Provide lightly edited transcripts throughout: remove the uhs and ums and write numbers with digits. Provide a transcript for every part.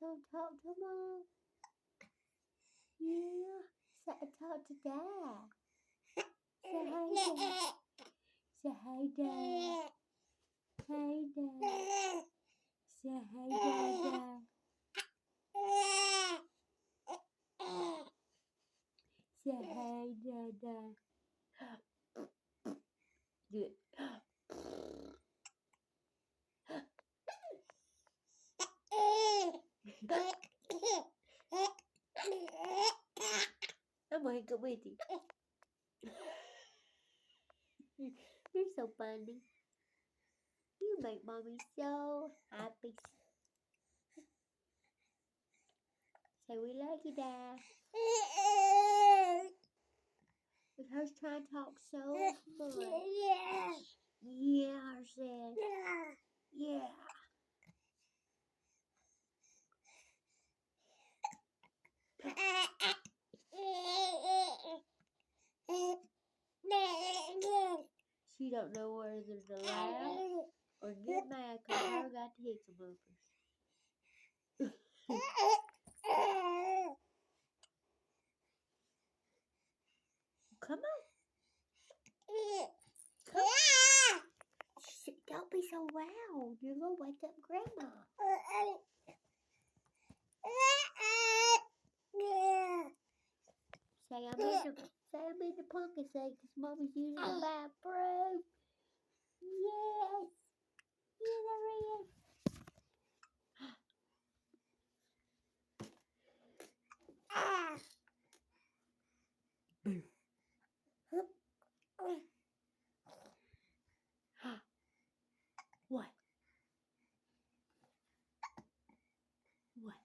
So talk to Mom. Yeah. Talk to Dad. Say hi, Dad. Say hi, Dad. Hey, Dad. Say hi, Dad. Say hi, Dad. Do it. I'm going to go with you. You're so funny. You make Mommy so happy. Say we love you, Dad. Hers trying to talk so much. Yeah, her said. Yeah. She don't know whether to laugh or get mad because her got the hiccups. Come on. Come on. Don't be so loud. You're going to wake up Grandma. Say I'm in the pumpkin seat because Mommy's using the bathroom. Yes. Yes, I am. What? What?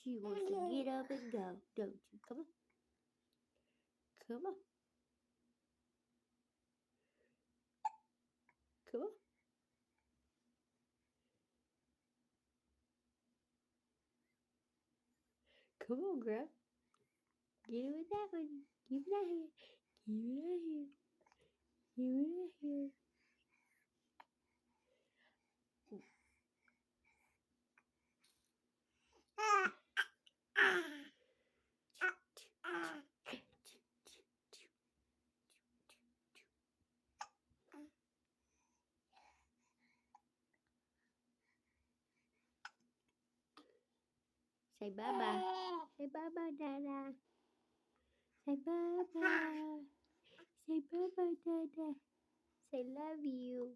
She wants to get up and go, don't you? Come on. Come on. Come on. Come on, girl. Get it with that one. Give it out here. Give it out here. Give it out here. Say bye-bye. Say bye-bye, Dada. Say bye-bye. Say bye-bye, Dada. Say love you.